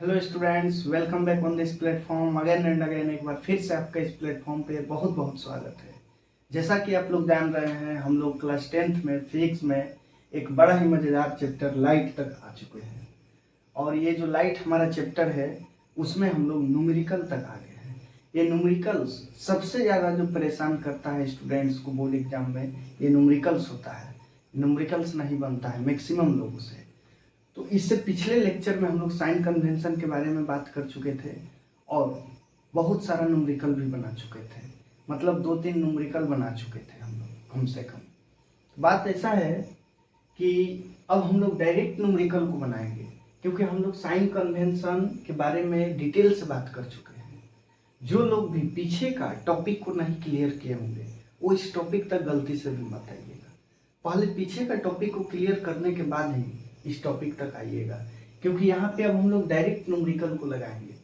Hello students, welcome back on this platform again and again. एक बार फिर से आपका इस प्लेटफॉर्म पे बहुत बहुत स्वागत है। जैसा कि आप लोग जान रहे हैं, हम लोग क्लास 10th में फिजिक्स में एक बड़ा ही मज़ेदार चैप्टर लाइट तक आ चुके हैं। और ये जो लाइट हमारा चैप्टर है उसमें हम लोग न्यूमेरिकल तक आ गए हैं। ये न्यूमेरिकल्स सबसे ज़्यादा जो परेशान करता है स्टूडेंट्स को बोर्ड एग्जाम में, ये न्यूमेरिकल्स होता है। न्यूमेरिकल्स नहीं बनता है मैक्सिमम लोगों से। तो इससे पिछले लेक्चर में हम लोग साइन कन्वेंशन के बारे में बात कर चुके थे और बहुत सारा न्यूमेरिकल भी बना चुके थे। मतलब 2-3 न्यूमेरिकल बना चुके थे हम लोग कम से कम। बात ऐसा है कि अब हम लोग डायरेक्ट न्यूमेरिकल को बनाएंगे, क्योंकि हम लोग साइन कन्वेंशन के बारे में डिटेल से बात कर चुके हैं। जो लोग भी पीछे का टॉपिक को नहीं क्लियर किए होंगे वो इस टॉपिक तक गलती से भी मत आइएगा। पहले पीछे का टॉपिक को क्लियर करने के बाद ही इस टॉपिक तक आइएगा, क्योंकि यहाँ पे अब हम लोग डायरेक्ट न्यूमेरिकल को लगाएंगे।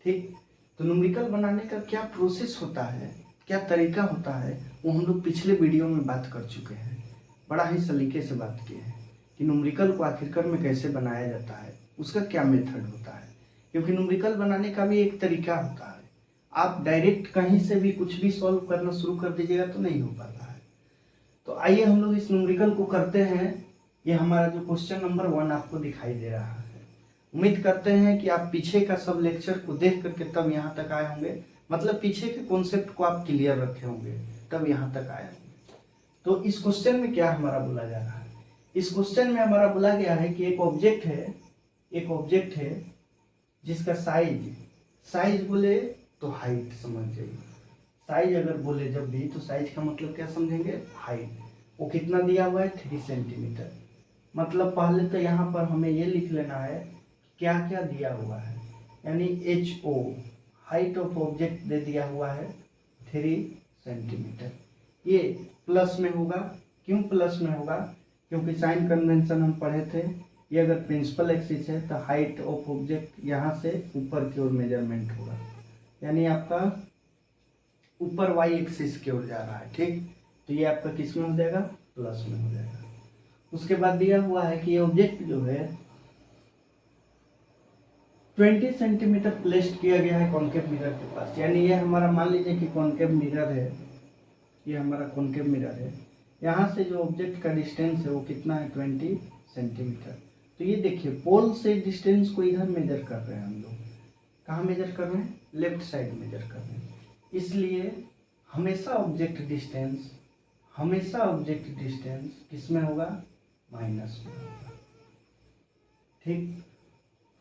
ठीक, तो न्यूमेरिकल बनाने का क्या प्रोसेस होता है, क्या तरीका होता है, वो हम लोग पिछले वीडियो में बात कर चुके हैं। बड़ा ही सलीके से बात किए हैं कि न्यूमेरिकल को आखिरकार में कैसे बनाया जाता है, उसका क्या मेथड होता है। क्योंकि न्यूमेरिकल बनाने का भी एक तरीका होता है। आप डायरेक्ट कहीं से भी कुछ भी सॉल्व करना शुरू कर दीजिएगा तो नहीं हो पाता है। तो आइए हम लोग इस न्यूमेरिकल को करते हैं। ये हमारा जो क्वेश्चन नंबर 1 आपको दिखाई दे रहा है। उम्मीद करते हैं कि आप पीछे का सब लेक्चर को देख करके तब यहाँ तक आए होंगे, मतलब पीछे के कॉन्सेप्ट को आप क्लियर रखे होंगे तब यहाँ तक आए होंगे। तो इस क्वेश्चन में क्या हमारा बोला जा रहा है? इस क्वेश्चन में हमारा बोला गया है कि एक ऑब्जेक्ट है जिसका साइज बोले तो हाइट समझ जाइए। साइज अगर बोले जब भी तो साइज का मतलब क्या समझेंगे? हाइट। वो कितना दिया हुआ है? 3 सेंटीमीटर। मतलब पहले तो यहाँ पर हमें ये लिख लेना है क्या क्या दिया हुआ है, यानी HO height of object they दिया हुआ है 3 सेंटीमीटर। ये प्लस में होगा। क्यों प्लस में होगा? क्योंकि साइन कन्वेंशन हम पढ़े थे, ये अगर प्रिंसिपल एक्सिस है तो हाइट ऑफ ऑब्जेक्ट यहाँ से ऊपर की ओर मेजरमेंट होगा, यानी आपका ऊपर वाई एक्सिस की ओर जा रहा है। ठीक, तो ये आपका किस में हो जाएगा? प्लस में हो जाएगा। उसके बाद दिया हुआ है कि ये ऑब्जेक्ट जो है 20 सेंटीमीटर प्लेस्ड किया गया है कॉन्केव मिरर के पास। यानी ये हमारा, मान लीजिए कि कॉन्केव मिरर है, ये हमारा कॉन्केव मिरर है। यहाँ से जो ऑब्जेक्ट का डिस्टेंस है वो कितना है? 20 सेंटीमीटर। तो ये देखिए, पोल से डिस्टेंस को इधर मेजर कर रहे हैं हम लोग। कहाँ मेजर कर रहे हैं? लेफ्ट साइड मेजर कर रहे हैं। इसलिए हमेशा ऑब्जेक्ट डिस्टेंस किस में होगा? माइनस में होगा। ठीक,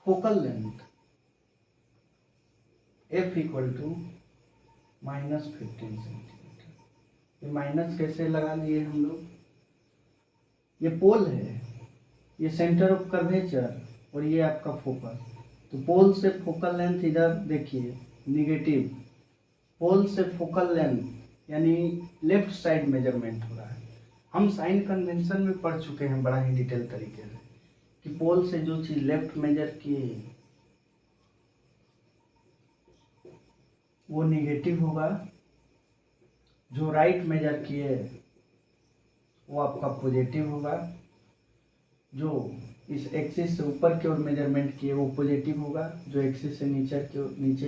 focal length F equal to -15 centimetre. ये माइनस कैसे लगा लिए हम लोग? ये पोल है, ये सेंटर ऑफ कर्वेचर और ये आपका फोकस। तो पोल से फोकल लेंथ इधर देखिए निगेटिव, पोल से फोकल लेंथ यानी लेफ्ट साइड मेजरमेंट हो रहा है। हम साइन कन्वेंशन में पढ़ चुके हैं बड़ा ही डिटेल तरीके से कि पोल से जो चीज लेफ्ट मेजर किए वो निगेटिव होगा, जो राइट मेजर किए वो आपका पॉजिटिव होगा, जो इस एक्सिस से ऊपर की ओर मेजरमेंट किए वो पॉजिटिव होगा, जो एक्सिस से नीचे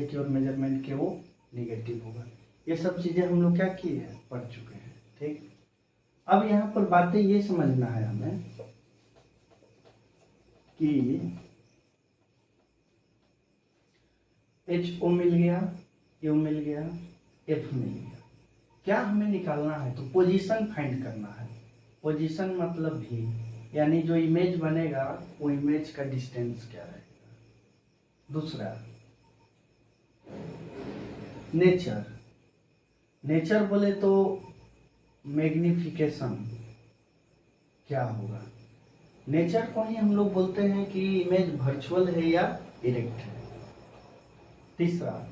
की ओर मेजरमेंट किए वो निगेटिव होगा। ये सब चीज़ें हम लोग क्या किए हैं? पढ़ चुके हैं। ठीक, अब यहाँ पर बातें ये समझना है हमें कि HO मिल गया, U मिल गया, F मिल गया। क्या हमें निकालना है? तो पोजीशन फाइंड करना है। पोजीशन मतलब भी, यानी जो इमेज बनेगा वो इमेज का डिस्टेंस क्या रहेगा। दूसरा नेचर बोले तो मैग्निफिकेशन क्या होगा? नेचर को ही हम लोग बोलते हैं कि इमेज वर्चुअल है या इरेक्ट है। तीसरा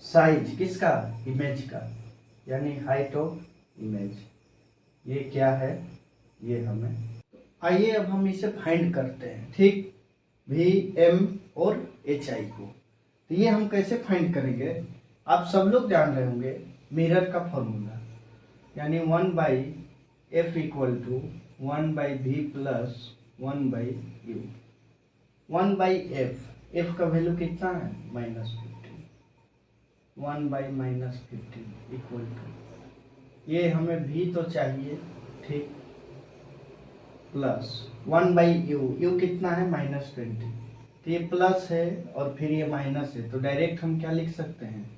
साइज किसका? इमेज का, यानी हाइट ऑफ इमेज। ये क्या है? ये हमें, आइए अब हम इसे फाइंड करते हैं। ठीक, VM और HI को। तो ये हम कैसे फाइंड करेंगे? आप सब लोग जान रहे होंगे मिरर का फॉर्मूला, यानी 1/F equal to 1/V plus 1/U। 1/F F का वैल्यू कितना है -15, 1/-15 इक्वल टू, ये हमें भी तो चाहिए, ठीक, प्लस 1/u, यू कितना है -20, तो ये प्लस है और फिर ये माइनस है, तो डायरेक्ट हम क्या लिख सकते हैं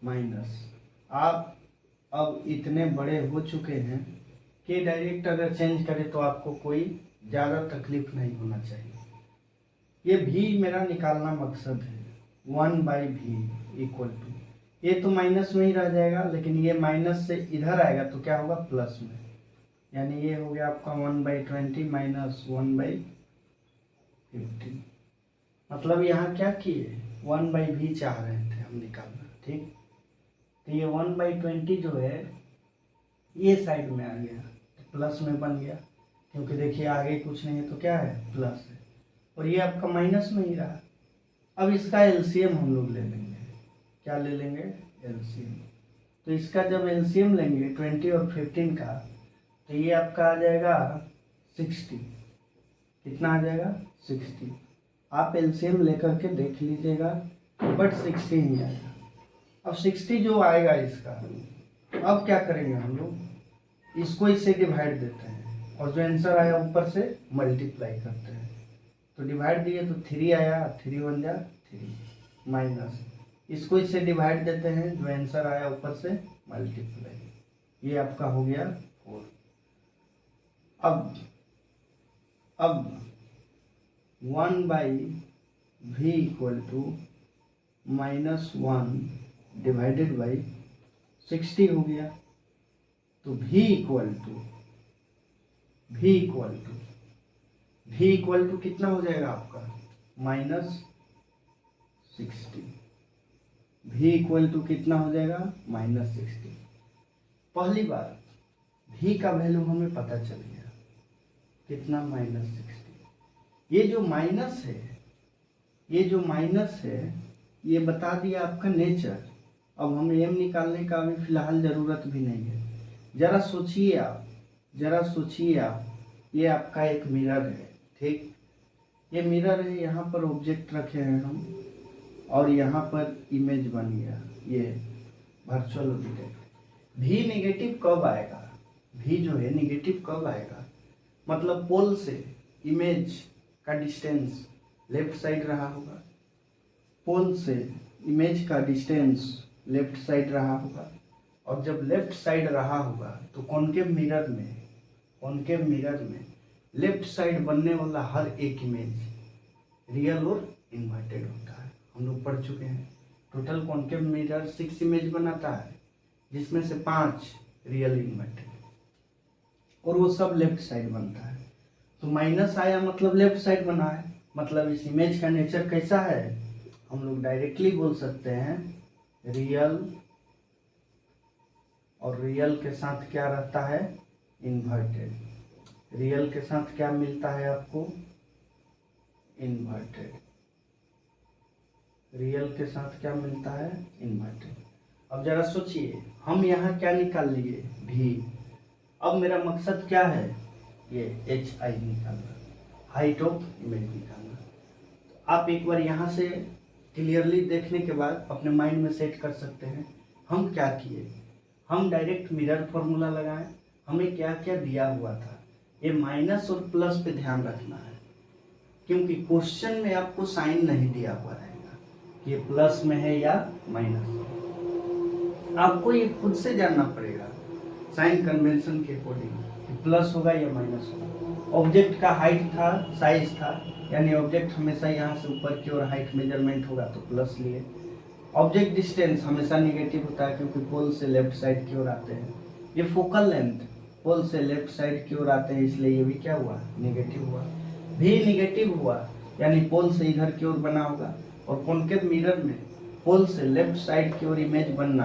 माइनस। आप अब इतने बड़े हो चुके हैं कि डायरेक्ट अगर चेंज करें तो आपको कोई ज़्यादा तकलीफ नहीं होना चाहिए। ये भी मेरा निकालना मकसद है, 1/v इक्वल टू, ये तो माइनस में ही रह जाएगा, लेकिन ये माइनस से इधर आएगा तो क्या होगा प्लस में, यानी ये हो गया आपका 1/20 माइनस 1/15। मतलब यहाँ क्या किए 1/v चाह रहे थे हम निकालना, ठीक, तो ये 1/20 जो है ये साइड में आ गया तो प्लस में बन गया, क्योंकि देखिए आगे कुछ नहीं है तो क्या है प्लस है, और ये आपका माइनस में ही रहा। अब इसका एलसीएम हम लोग ले लेंगे, क्या ले लेंगे एलसीएम, तो इसका जब एलसीएम लेंगे 20 और 15 का, तो ये आपका आ जाएगा 60, कितना आ जाएगा 60। आप एलसीएम लेकर के देख लीजिएगा, बट 60 ही आएगा। अब 60 जो आएगा इसका, अब क्या करेंगे हम लोग, इसको इससे डिवाइड देते हैं और जो आंसर आया ऊपर से मल्टीप्लाई करते हैं, तो डिवाइड दिए तो 3 आया, 3 1 जा 3 माइनस, इसको इससे डिवाइड देते हैं, जो आंसर आया ऊपर से मल्टीप्लाई, ये आपका हो गया 4। अब 1/v equal to -1 divided by 60 हो गया, तो v इक्वल टू कितना हो जाएगा आपका -60, v इक्वल टू कितना हो जाएगा -60। पहली बार v का वैल्यू हमें पता चल गया कितना -60। ये जो माइनस है ये बता दिया आपका नेचर। अब हमें एम निकालने का अभी फिलहाल ज़रूरत भी नहीं है। जरा सोचिए आप, ये आपका एक मिरर है, ठीक, ये मिरर है, यहाँ पर ऑब्जेक्ट रखे हैं हम और यहाँ पर इमेज बन गया, ये वर्चुअल ऑब्जेक्ट। भी नेगेटिव कब आएगा, भी जो है नेगेटिव कब आएगा, मतलब पोल से इमेज का डिस्टेंस लेफ्ट साइड रहा होगा, पोल से इमेज का डिस्टेंस लेफ्ट साइड रहा होगा, और जब लेफ्ट साइड रहा होगा तो कॉनकेव मिरर में लेफ्ट साइड बनने वाला हर एक इमेज रियल और इन्वर्टेड होता है। हम लोग पढ़ चुके हैं, टोटल कॉनकेव मिरर 6 इमेज बनाता है, जिसमें से 5 रियल इन्वर्टेड, और वो सब लेफ्ट साइड बनता है। तो माइनस आया मतलब लेफ्ट साइड बना है, मतलब इस इमेज का नेचर कैसा है, हम लोग डायरेक्टली बोल सकते हैं रियल, और रियल के साथ क्या रहता है इन्वर्टेड। रियल के साथ क्या मिलता है आपको इन्वर्टेड, रियल के साथ क्या मिलता है इन्वर्टेड। अब जरा सोचिए, हम यहाँ क्या निकाल लिए भी, अब मेरा मकसद क्या है ये HI निकालना, हाइट ऑफ इमेज निकालना। आप एक बार यहाँ से क्लियरली देखने के बाद अपने माइंड में सेट कर सकते हैं हम क्या किए। हम डायरेक्ट मिरर फॉर्मूला लगाएं, हमें क्या क्या दिया हुआ था, ये माइनस और प्लस पे ध्यान रखना है, क्योंकि क्वेश्चन में आपको साइन नहीं दिया हुआ रहेगा कि ये प्लस में है या माइनस। आपको ये खुद से जानना पड़ेगा साइन कन्वेंशन के अकॉर्डिंग कि प्लस होगा या माइनस होगा। ऑब्जेक्ट का हाइट था, साइज था, यानी ऑब्जेक्ट हमेशा यहाँ से ऊपर की ओर हाइट मेजरमेंट होगा तो प्लस लिए। ऑब्जेक्ट डिस्टेंस हमेशा निगेटिव होता है, क्योंकि पोल से लेफ्ट साइड की ओर आते हैं। ये फोकल लेंथ पोल से लेफ्ट साइड की ओर आते हैं, इसलिए ये भी क्या हुआ निगेटिव हुआ। भी निगेटिव हुआ यानी पोल से इधर की ओर बना होगा, और कॉनकेव मिरर में पोल से लेफ्ट साइड की ओर इमेज बनना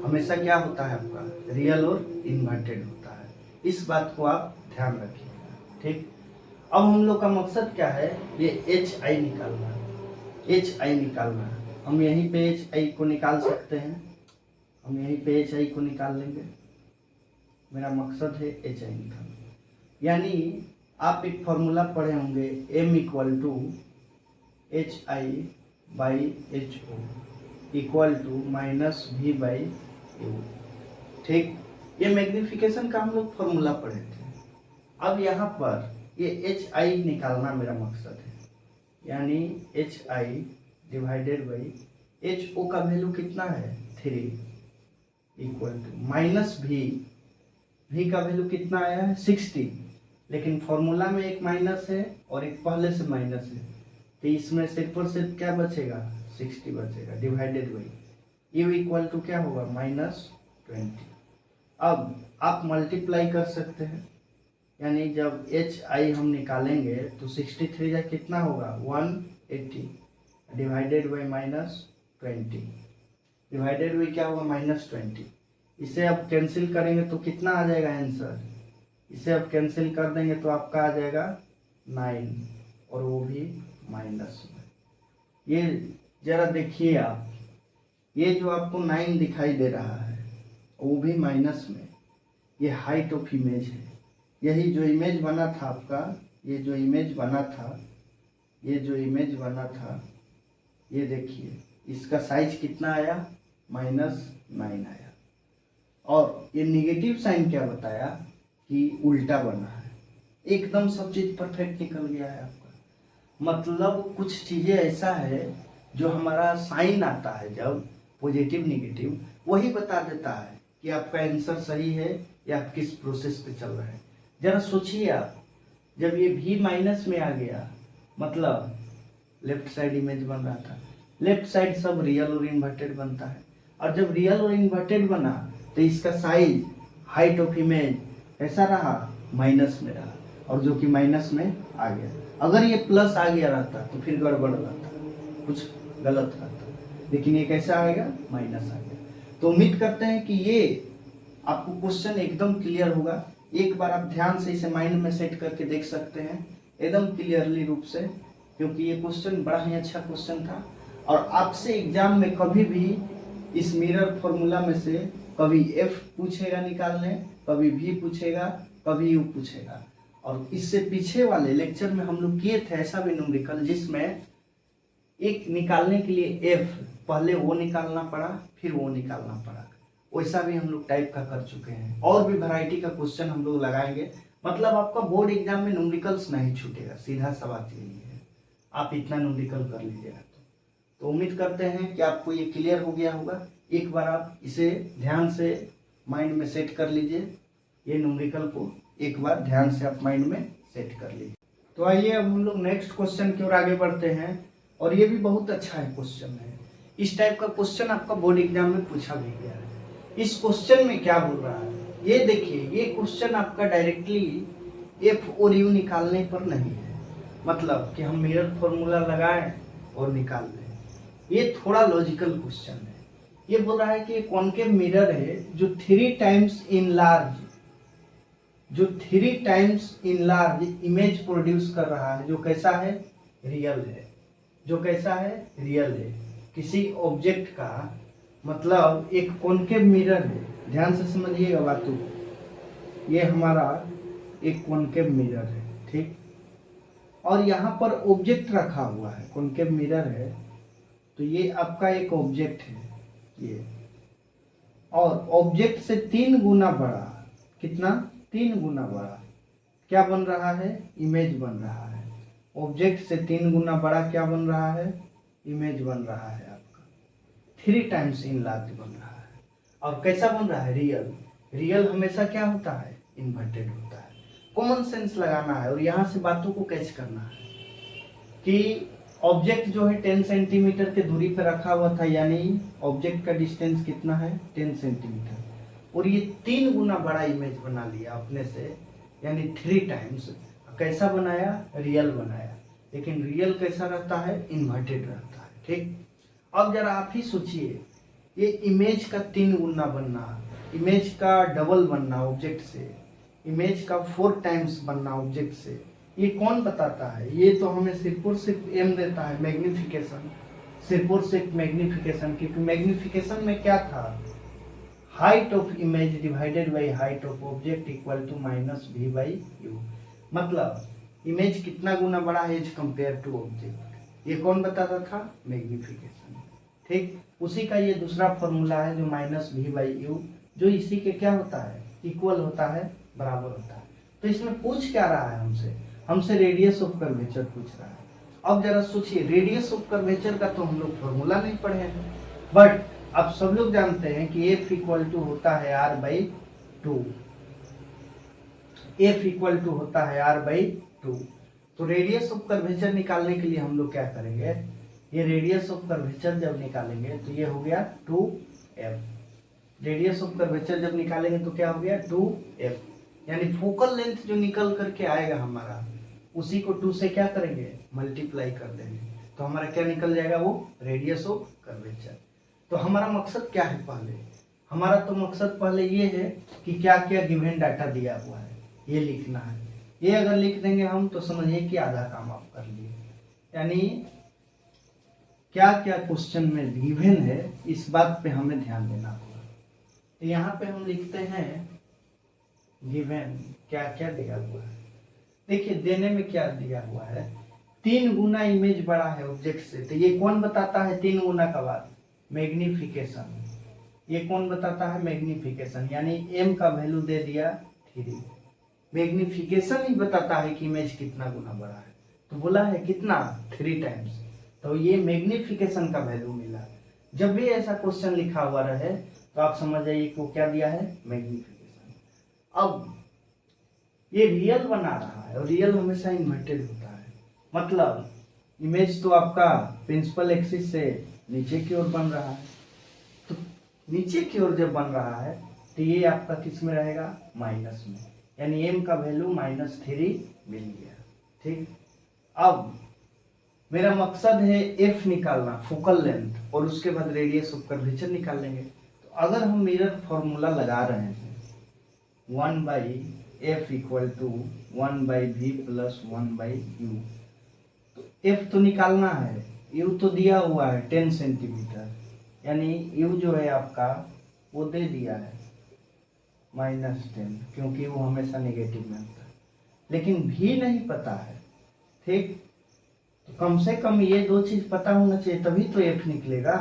हमेशा क्या होता है आपका रियल और इन्वर्टेड होता है। इस बात को आप ध्यान रखिएगा, ठीक। अब हम लोग का मकसद क्या है, ये HI निकालना। हम यहीं पे HI को निकाल सकते हैं, हम यहीं पे HI को निकाल लेंगे। मेरा मकसद है HI निकालना, यानी आप एक फॉर्मूला पढ़े होंगे M = HI by H O equal to minus V by U. ठीक, ये मैग्नीफिकेशन का हम लोग फॉर्मूला पढ़े थे। अब यहाँ पर ये एच आई निकालना मेरा मकसद है, यानी H I divided by H O का वैल्यू कितना है 3 इक्वल टू माइनस वी का वैल्यू कितना आया है 60, लेकिन फॉर्मूला में एक माइनस है और एक पहले से माइनस है, तो इसमें सिर्फ और सिर्फ क्या बचेगा 60 बचेगा divided by U equal to क्या होगा -20। अब आप मल्टीप्लाई कर सकते हैं, यानी जब एच आई हम निकालेंगे तो 63 का कितना होगा 180 डिवाइडेड बाई -20 डिवाइडेड बाई क्या होगा -20। इसे अब कैंसिल करेंगे तो कितना आ जाएगा आंसर, इसे अब कैंसिल कर देंगे तो आपका आ जाएगा 9 और वो भी माइनस में। ये जरा देखिए आप, ये जो आपको 9 दिखाई दे रहा है वो भी माइनस में, ये हाइट ऑफ इमेज है। यही जो इमेज बना था आपका, ये जो इमेज बना था, ये जो इमेज बना था, ये देखिए इसका साइज कितना आया -9 आया। और ये निगेटिव साइन क्या बताया कि उल्टा बना है, एकदम सब चीज परफेक्ट निकल गया है आपका। मतलब कुछ चीजें ऐसा है जो हमारा साइन आता है जब पॉजिटिव निगेटिव, वही बता देता है कि आपका आंसर सही है या आप किस प्रोसेस पे चल रहे हैं। जरा सोचिए आप, जब ये भी माइनस में आ गया मतलब लेफ्ट साइड इमेज बन रहा था, लेफ्ट साइड सब रियल और इन्वर्टेड बनता है, और जब रियल और इन्वर्टेड बना तो इसका साइज हाइट ऑफ इमेज ऐसा रहा माइनस में रहा, और जो कि माइनस में आ गया। अगर ये प्लस आ गया रहता तो फिर गड़बड़ रहता, कुछ गलत रहता, लेकिन ये कैसा आएगा माइनस आ गया। तो उम्मीद करते हैं कि ये आपको क्वेश्चन एकदम क्लियर होगा। एक बार आप ध्यान से इसे माइंड में सेट करके देख सकते हैं एकदम क्लियरली रूप से, क्योंकि ये क्वेश्चन बड़ा ही अच्छा क्वेश्चन था। और आपसे एग्जाम में कभी भी इस मिरर फॉर्मूला में से कभी एफ पूछेगा निकालने, कभी भी पूछेगा, कभी यू पूछेगा। और इससे पीछे वाले लेक्चर में हम लोग किए थे ऐसा भी न्यूमेरिकल जिसमें एक निकालने के लिए एफ पहले वो निकालना पड़ा फिर वो निकालना पड़ा, वैसा भी हम लोग टाइप का कर चुके हैं। और भी वैरायटी का क्वेश्चन हम लोग लगाएंगे, मतलब आपका बोर्ड एग्जाम में न्यूमेरिकल्स नहीं छूटेगा। सीधा सा बात यही है, आप इतना न्यूमेरिकल कर लीजिएगा तो उम्मीद करते हैं कि आपको ये क्लियर हो गया होगा। एक बार आप इसे ध्यान से माइंड में सेट कर लीजिए, ये न्यूमेरिकल को एक बार ध्यान से आप माइंड में सेट कर लीजिए। तो आइए अब हम लोग नेक्स्ट क्वेश्चन की ओर आगे बढ़ते हैं, और ये भी बहुत अच्छा है क्वेश्चन है। इस टाइप का क्वेश्चन आपका बोर्ड एग्जाम में पूछा भी गया है। इस क्वेश्चन में क्या बोल रहा है ये देखिए, ये क्वेश्चन आपका डायरेक्टली एफ और यू निकालने पर नहीं है, मतलब कि हम मिरर फॉर्मूला लगाएं और निकाल लें। ये थोड़ा लॉजिकल क्वेश्चन है। ये बोल रहा है कि कॉन्केव मिरर है जो 3 times in large image produce कर रहा है, जो कैसा है रियल है, जो कैसा है रियल है किसी ऑब्जेक्ट का। मतलब एक कॉन्केव मिरर है, ध्यान से समझिएगा बातों को। ये हमारा एक कॉन्केव मिरर है, ठीक, और यहाँ पर ऑब्जेक्ट रखा हुआ है, कॉन्केव मिरर है तो ये आपका एक ऑब्जेक्ट है ये, और ऑब्जेक्ट से 3 गुना बड़ा, कितना 3 गुना बड़ा क्या बन रहा है इमेज बन रहा है। ऑब्जेक्ट से 3 गुना बड़ा क्या बन रहा है इमेज बन रहा है आपका, 3 टाइम्स इन लार्ज बन रहा है। और कैसा बन रहा है रियल। रियल हमेशा क्या होता है इन्वर्टेड होता है। कॉमन सेंस लगाना है और यहाँ से बातों को कैच करना है कि ऑब्जेक्ट जो है 10 सेंटीमीटर के दूरी पर रखा हुआ था, यानी ऑब्जेक्ट का डिस्टेंस कितना है 10 सेंटीमीटर, और ये 3 गुना बड़ा इमेज बना लिया अपने से, यानी 3 टाइम्स। कैसा बनाया रियल बनाया, लेकिन रियल कैसा रहता है इन्वर्टेड रहता है, ठीक। अब जरा आप ही सोचिए, ये इमेज का 3 गुना बनना, इमेज का डबल बनना ऑब्जेक्ट से, इमेज का 4 टाइम्स बनना ऑब्जेक्ट से, ये कौन बताता है। ये तो हमें सिर्फ और सिर्फ एम देता है मैग्निफिकेशन, सिर्फ और सिर्फ मैग्निफिकेशन। क्योंकि मैग्निफिकेशन में क्या था height of image divided by height of object equal to -v/u। मतलब इमेज कितना गुना बड़ा है एज कंपेयर टू ऑब्जेक्ट, ये कौन बताता था? मैग्निफिकेशन। ठीक, उसी का ये दूसरा फॉर्मूला है जो माइनस वी बाई यू, जो इसी के क्या होता है? इक्वल होता है, बराबर होता है। तो इसमें पूछ क्या रहा है हमसे? हमसे रेडियस ऑफ कर्वेचर पूछ रहा है। अब जरा सोचिए, रेडियस ऑफ कर्वेचर का तो हम लोग फॉर्मूला नहीं पढ़े हैं, बट अब सब लोग जानते हैं कि एफ इक्वल टू होता है R by two. F equal to होता है आर बाई टू। तो रेडियस ऑफ कर्वेचर निकालने के लिए हम लोग क्या करेंगे? ये रेडियस ऑफ कर्वेचर जब निकालेंगे तो ये हो गया 2f। रेडियस ऑफ कर्वेचर जब निकालेंगे तो क्या हो गया? 2f, यानी फोकल लेंथ जो निकल करके आएगा हमारा, उसी को 2 से क्या करेंगे? मल्टीप्लाई कर देंगे, तो हमारा क्या निकल जाएगा? वो रेडियस ऑफ कर्वेचर। तो हमारा मकसद क्या है? पहले हमारा तो मकसद पहले ये है कि क्या क्या गिवन डाटा दिया हुआ है ये लिखना है। ये अगर लिख देंगे हम तो समझिए कि आधा काम आप कर लिए। यानी क्या क्या क्वेश्चन में गिवन है इस बात पे हमें ध्यान देना होगा। तो यहाँ पे हम लिखते हैं गिवन क्या क्या दिया हुआ है। देखिए देने में क्या दिया हुआ है? 3 गुना इमेज बड़ा है ऑब्जेक्ट से। तो ये कौन बताता है 3 गुना का बात? मैग्निफिकेशन। ये कौन बताता है? मैग्निफिकेशन। यानी m का वैल्यू दे दिया 3। मैग्निफिकेशन ही बताता है कि इमेज कितना गुना बड़ा है। तो बोला है कितना? 3 टाइम्स। तो ये मैग्निफिकेशन का वैल्यू मिला। जब भी ऐसा क्वेश्चन लिखा हुआ रहे तो आप समझ जाइए को क्या दिया है? मैग्निफिकेशन। अब ये रियल बना रहा है और रियल हमेशा इन्वर्टेड होता है। मतलब इमेज तो आपका प्रिंसिपल एक्सिस से नीचे की ओर बन रहा है, तो नीचे की ओर जब बन रहा है तो ये आपका किस में रहेगा? माइनस में। यानी m का वैल्यू -3 मिल गया। ठीक, अब मेरा मकसद है f निकालना, फोकल लेंथ, और उसके बाद रेडियस ऑफ कर्वेचर निकाल लेंगे। तो अगर हम मिरर फॉर्मूला लगा रहे हैं 1/f equal to 1/v plus 1/u, तो f तो निकालना है, u तो दिया हुआ है 10 सेंटीमीटर, यानी u जो है आपका वो दे दिया है -10, क्योंकि वो हमेशा नेगेटिव में होता है। लेकिन v नहीं पता है। ठीक, तो कम से कम ये 2 चीज पता होना चाहिए, तभी तो f निकलेगा।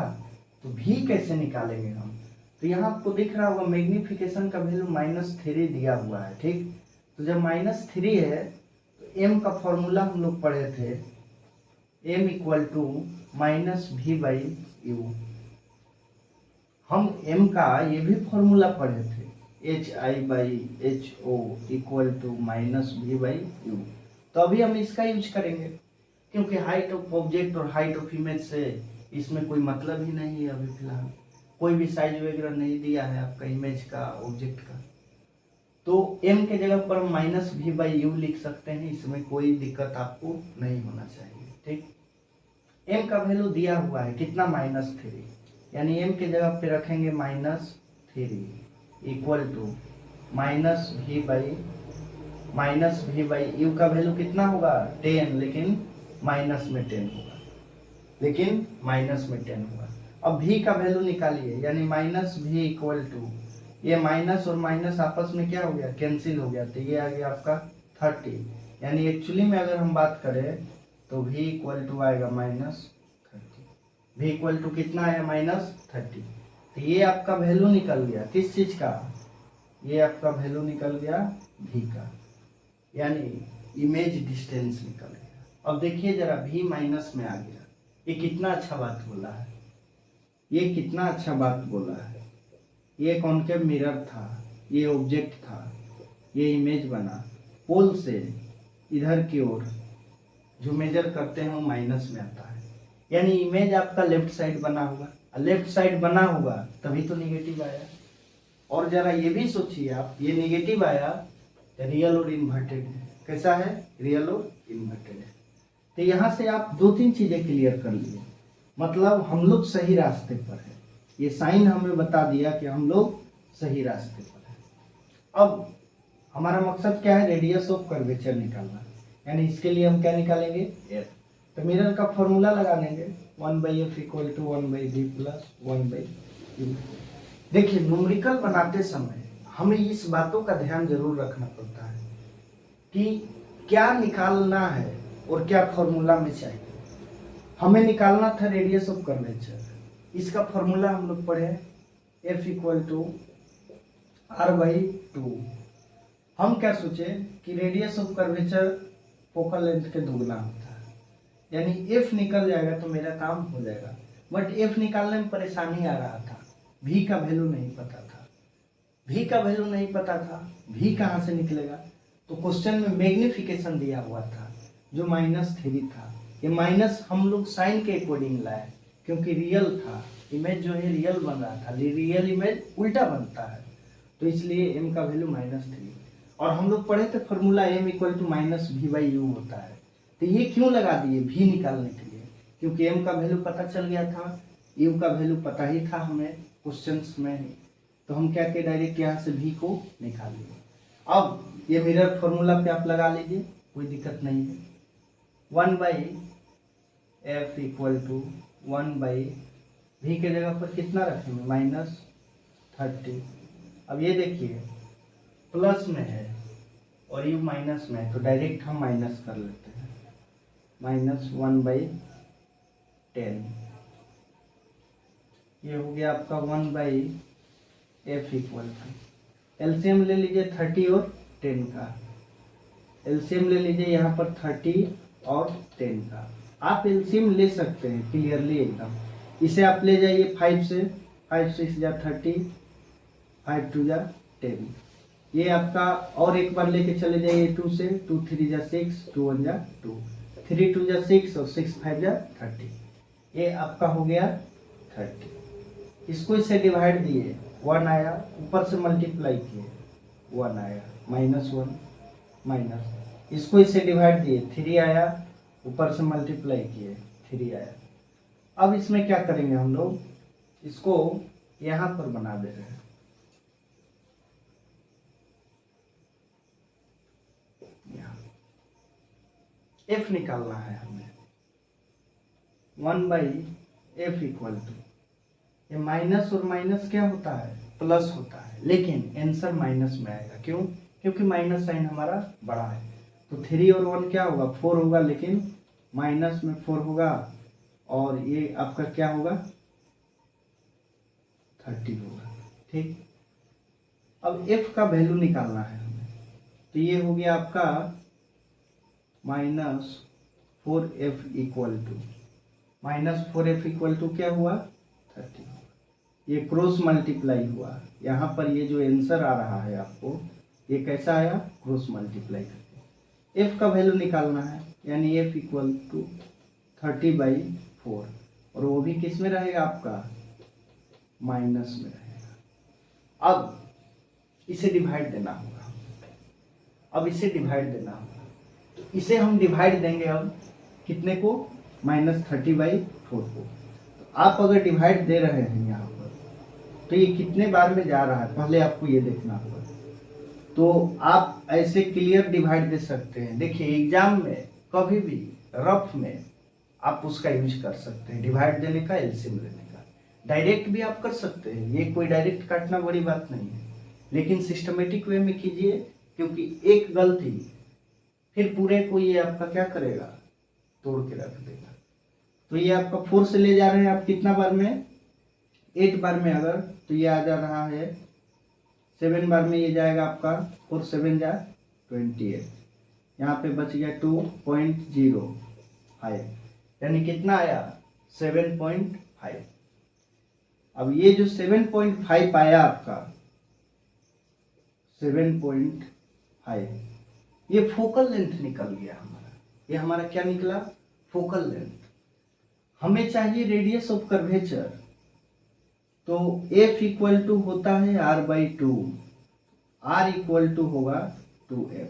तो v कैसे निकालेंगे हम? तो यहाँ आपको दिख रहा होगा मैग्निफिकेशन का वैल्यू -3 दिया हुआ है। ठीक, तो जब -3 है तो m का फॉर्मूला हम लोग पढ़े थे, m इक्वल टू -v/u। हम m का ये भी फॉर्मूला पढ़े थे, hi/ho इक्वल टू -v/u। तो अभी हम इसका यूज करेंगे, क्योंकि हाइट ऑफ ऑब्जेक्ट और हाइट ऑफ इमेज से इसमें कोई मतलब ही नहीं है। अभी फिलहाल कोई भी साइज वगैरह नहीं दिया है आपका इमेज का, ऑब्जेक्ट का। तो m के जगह पर हम -v/u लिख सकते हैं, इसमें कोई दिक्कत आपको नहीं होना चाहिए। ठीक, m का वैल्यू दिया हुआ है कितना? -3, यानी m के जगह पे रखेंगे -3 इक्वल टू -v/u का वैल्यू कितना होगा? 10, लेकिन माइनस में 10 होगा, लेकिन माइनस में 10 होगा। अब v का वैल्यू निकालिए, यानी -v इक्वल टू, ये माइनस और माइनस आपस में क्या हो गया? कैंसिल हो गया, तो ये आ गया आपका 30। यानी एक्चुअली में अगर हम बात करें तो v इक्वल टू आएगा -30। v इक्वल टू कितना आया? -30। तो ये आपका वैल्यू निकल गया किस चीज का? ये आपका वैल्यू निकल गया v का, यानी इमेज डिस्टेंस निकल गया। अब देखिए जरा v माइनस में आ गया। ये कितना अच्छा बात बोला है, ये कितना अच्छा बात बोला है। ये कॉन्केव मिरर था, ये ऑब्जेक्ट था, ये इमेज बना, पोल से इधर की ओर जो मेजर करते हैं वो माइनस में आता है। यानी इमेज आपका लेफ्ट साइड बना होगा, लेफ्ट साइड बना होगा तभी तो निगेटिव आया। और जरा ये भी सोचिए आप, ये निगेटिव आया तो रियल और इन्वर्टेड है। कैसा है? रियल और इन्वर्टेड है। तो यहाँ से आप 2-3 चीजें क्लियर कर लिए, मतलब हम लोग सही रास्ते पर है। ये साइन हमें बता दिया कि हम लोग सही रास्ते पर है। अब हमारा मकसद क्या है? रेडियस ऑफ कर्वेचर निकालना, यानी इसके लिए हम क्या निकालेंगे? f। तो मिरर का फॉर्मूला लगा लेंगे 1/f equal to 1/v plus 1/u। देखिए न्यूमेरिकल बनाते समय हमें इस बातों का ध्यान जरूर रखना पड़ता है कि क्या निकालना है और क्या फॉर्मूला में चाहिए। हमें निकालना था रेडियस ऑफ कर्वेचर। इसका फॉर्मूला हम लोग पढ़े F इक्वल टू R/2। हम क्या सोचे कि radius of curvature focal length के दुगना होता है, यानी F निकल जाएगा तो मेरा काम हो जाएगा। बट F निकालने में परेशानी आ रहा था, V का वैल्यू नहीं पता था। V का वैल्यू नहीं पता था, V कहाँ से निकलेगा? तो क्वेश्चन में मैग्निफिकेशन दिया हुआ था जो -3 था। ये माइनस हम लोग साइन के अकॉर्डिंग लाए क्योंकि रियल था, इमेज जो है रियल बन रहा था, रियल इमेज उल्टा बनता है, तो इसलिए m का वैल्यू -3। और हम लोग पढ़े थे formula m equal to -v/u होता है। तो ये क्यों लगा दिए v निकालने के लिए? क्योंकि m का वैल्यू पता चल गया था, u का वैल्यू पता ही था हमें क्वेश्चंस में ही, तो हम क्या किए डायरेक्ट यहाँ से v को निकाल लिए। अब ये मिरर फॉर्मूला पे आप लगा लीजिए, कोई दिक्कत नहीं है। 1/f इक्वल टू 1/v के जगह पर कितना रखेंगे? -30। अब ये देखिए प्लस में है और यू माइनस में है, तो डायरेक्ट हम माइनस कर लेते हैं। -1/10 ये हो गया आपका 1/f इक्वल टू, एलसीएम ले लीजिए 30 और 10 का। एलसीएम ले लीजिए यहाँ पर 30 और 10 का। आप एलसीएम ले सकते हैं क्लियरली एकदम। इसे आप ले जाइए 5 से, 5 6 जा 30, 5 2 जा 10। ये आपका और एक बार लेके चले जाइए 2 से, 2 3 जा 6, 2 1 जा 2, 3 2 जा 6 और 6 5 जा 30। ये आपका हो गया 30। इसको इससे डिवाइड दिए, 1 आया, ऊपर से मल्टीप्लाई किए 1 आया, -1 माइनस, इसको इससे डिवाइड दिए 3 आया, ऊपर से मल्टीप्लाई किए 3 आया। अब इसमें क्या करेंगे हम लोग, इसको यहाँ पर बना दे रहे हैं। F निकालना है हमें, 1/f इक्वल टू, ये माइनस और माइनस क्या होता है? प्लस होता है, लेकिन आंसर माइनस में आएगा। क्यों? क्योंकि माइनस साइन हमारा बड़ा है। तो 3 और 1 क्या होगा? 4 होगा, लेकिन माइनस में 4 होगा और ये आपका क्या होगा? 30 होगा। ठीक, अब f का वैल्यू निकालना है हमें, तो ये हो गया आपका -4f equal to, -4f equal to क्या हुआ? 30। ये क्रॉस मल्टीप्लाई हुआ, यहाँ पर ये जो आंसर आ रहा है आपको, ये कैसा आया? क्रॉस मल्टीप्लाई करके f का वैल्यू निकालना है, यानी f इक्वल टू 30/4, और वो भी किस में रहेगा आपका? माइनस में रहेगा। अब इसे डिवाइड देना होगा, अब इसे डिवाइड देना होगा, तो इसे हम डिवाइड देंगे अब कितने को? -30/4 को। तो आप अगर डिवाइड दे रहे हैं यहाँ पर, तो ये कितने बार में जा रहा है पहले आपको ये देखना होगा। तो आप ऐसे क्लियर डिवाइड दे सकते हैं। देखिए एग्जाम में कभी भी रफ में आप उसका यूज कर सकते हैं, डिवाइड देने का, एलसीएम लेने का। डायरेक्ट भी आप कर सकते हैं, ये कोई डायरेक्ट काटना बड़ी बात नहीं है, लेकिन सिस्टमेटिक वे में कीजिए, क्योंकि एक गलती फिर पूरे को ये आपका क्या करेगा? तोड़ के रख देगा। तो ये आपका 4 से ले जा रहे हैं आप कितना बार में? 8 बार में। अगर तो ये आ जा रहा है 7 बार में, ये जाएगा आपका 4 7 जा 28, यहाँ पे बच गया 2.05, यानी कितना आया? 7.5। अब ये जो 7.5 आया आपका, 7.5, ये फोकल लेंथ निकल गया हमारा। ये हमारा क्या निकला? Focal length. हमें चाहिए रेडियस ऑफ कर्वेचर, तो f इक्वल टू होता है r/2, r इक्वल टू होगा 2f,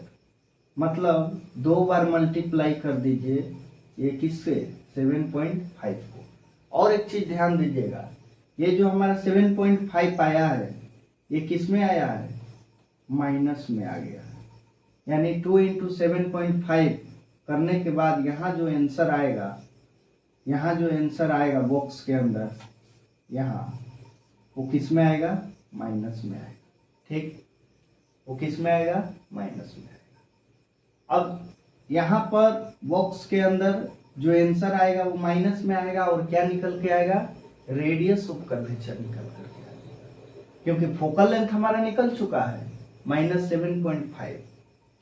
मतलब 2 बार मल्टीप्लाई कर दीजिए ये किससे? 7.5 को। और एक चीज ध्यान दीजिएगा, ये जो हमारा 7.5 आया है, ये किस में आया है? माइनस में आ गया है, यानी 2 × 7.5 करने के बाद यहाँ जो आंसर आएगा, यहाँ जो आंसर आएगा बॉक्स के अंदर, यहाँ वो किस में आएगा? माइनस में आएगा। ठीक, वो किस में आएगा? माइनस में आएगा। अब यहाँ पर बॉक्स के अंदर जो आंसर आएगा वो माइनस में आएगा और क्या निकल के आएगा, रेडियस ऑफ कर्वेचर निकल करके आएगा, क्योंकि फोकल लेंथ हमारा निकल चुका है -7.5।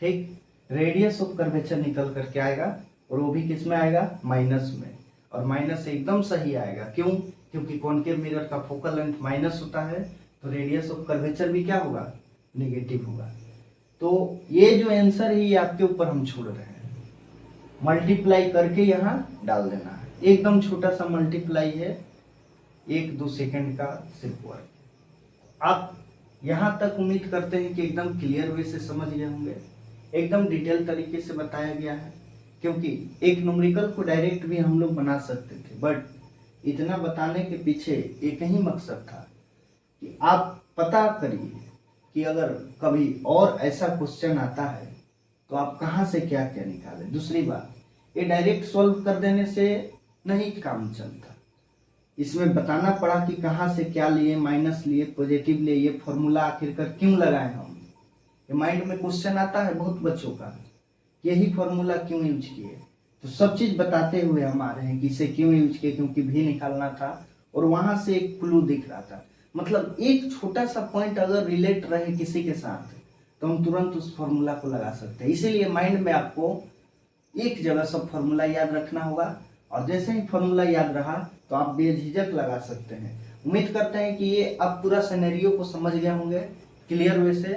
ठीक, रेडियस ऑफ कर्वेचर निकल करके आएगा और वो भी किस में आएगा, माइनस में। और माइनस एकदम सही आएगा, क्यों, क्योंकि कॉनकेव मिरर का फोकल लेंथ माइनस होता है, तो रेडियस ऑफ कर्वेचर भी क्या होगा, नेगेटिव होगा। तो ये जो आंसर है ये आपके ऊपर हम छोड़ रहे हैं, मल्टीप्लाई करके यहाँ डाल देना है। एकदम छोटा सा मल्टीप्लाई है, 1-2 सेकंड का सिर्फ वर्क। आप यहाँ तक उम्मीद करते हैं कि एकदम क्लियर वे से समझ गए होंगे, एकदम डिटेल तरीके से बताया गया है, क्योंकि एक न्यूमेरिकल को डायरेक्ट भी हम लोग बना सकते थे, बट इतना बताने के पीछे एक ही मकसद था कि आप पता करिए कि अगर कभी और ऐसा क्वेश्चन आता है तो आप कहाँ से क्या क्या निकालें। दूसरी बात, ये डायरेक्ट सॉल्व कर देने से नहीं काम चलता, इसमें बताना पड़ा कि कहाँ से क्या लिए, माइनस लिए, पॉजिटिव लिए, ये फॉर्मूला आखिरकार क्यों लगाए हम। ये माइंड में क्वेश्चन आता है बहुत बच्चों का, यही फॉर्मूला क्यों यूज किए, तो सब चीज बताते हुए हम आ रहे हैं कि इसे क्यों यूज किए, क्योंकि भी निकालना था और वहां से एक क्लू दिख रहा था। मतलब एक छोटा सा पॉइंट अगर रिलेट रहे किसी के साथ तो हम तुरंत उस फॉर्मूला को लगा सकते हैं। इसीलिए माइंड में आपको एक जगह सब फॉर्मूला याद रखना होगा, और जैसे ही फॉर्मूला याद रहा तो आप बेझिझक लगा सकते हैं। उम्मीद करते हैं कि ये आप पूरा सिनेरियो को समझ गए होंगे क्लियर वे से।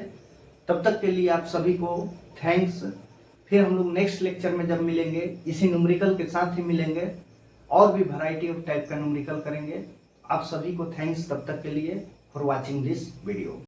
तब तक के लिए आप सभी को थैंक्स। फिर हम लोग नेक्स्ट लेक्चर में जब मिलेंगे इसी न्यूमेरिकल के साथ ही मिलेंगे, और भी वैरायटी ऑफ टाइप का न्यूमेरिकल करेंगे। आप सभी को थैंक्स तब तक के लिए फॉर वॉचिंग दिस वीडियो।